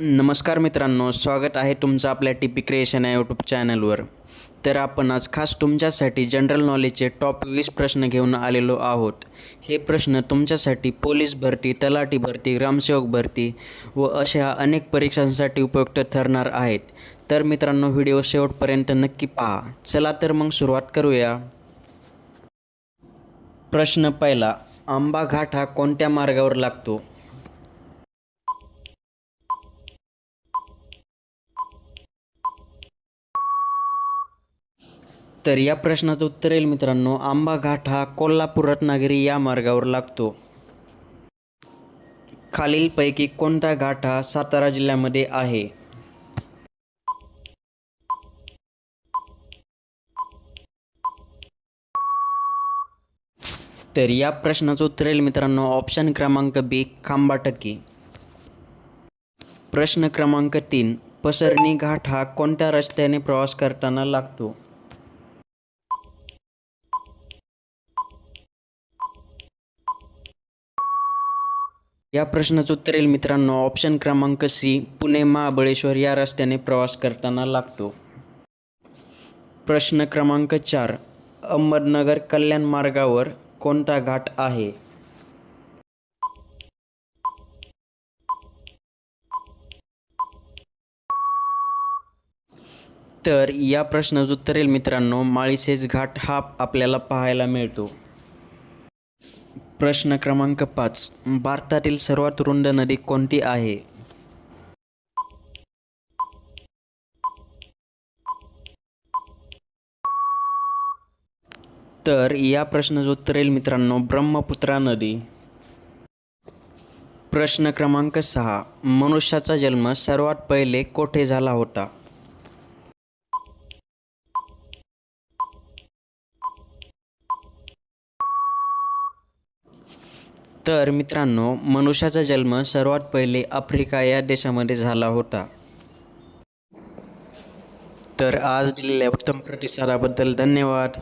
नमस्कार मित्रांनो, स्वागत आहे तुमचं आपल्या टी क्रिएशन या यूट्यूब चॅनलवर. तर आपण आज खास तुमच्यासाठी जनरल नॉलेजचे टॉप 20 प्रश्न घेऊन आलेलो आहोत. हे प्रश्न तुमच्यासाठी पोलीस भरती, तलाठी भरती, ग्रामसेवक भरती व अशा अनेक परीक्षांसाठी उपयुक्त ठरणार आहेत. तर मित्रांनो, व्हिडिओ शेवटपर्यंत नक्की पहा. चला तर मग सुरुवात करूया. प्रश्न पहिला, आंबा घाट हा कोणत्या मार्गावर लागतो? तर या प्रश्नाचं उत्तर येईल मित्रांनो, आंबा घाट हा कोल्हापूर रत्नागिरी या मार्गावर लागतो. खालीलपैकी कोणता घाट हा सातारा जिल्ह्यामध्ये आहे? तर या प्रश्नाचं उत्तर येईल मित्रांनो, ऑप्शन क्रमांक बी, खांबाटकी. प्रश्न क्रमांक 3, पसरणी घाट हा कोणत्या रस्त्याने प्रवास करताना लागतो? या प्रश्नाचं उत्तर येईल मित्रांनो, ऑप्शन क्रमांक सी, पुणे महाबळेश्वर या रस्त्याने प्रवास करताना लागतो. प्रश्न क्रमांक 4, अहमदनगर कल्याण मार्गावर कोणता घाट आहे? तर या प्रश्नाचं उत्तर येईल मित्रांनो, माळशेज घाट हा आपल्याला पाहायला मिळतो. प्रश्न क्रमांक 5, भारतातील सर्वात रुंद नदी कोणती आहे? तर या प्रश्नाचं उत्तर येईल मित्रांनो, ब्रह्मपुत्रा नदी. प्रश्न क्रमांक 6, मनुष्याचा जन्म सर्वात पहिले कोठे झाला होता? तर मित्रांनो, मनुष्याचा जन्म सर्वात पहिले आफ्रिका या देशामध्ये झाला होता. तर आज दिलेल्या उत्तम प्रतिसादाबद्दल धन्यवाद.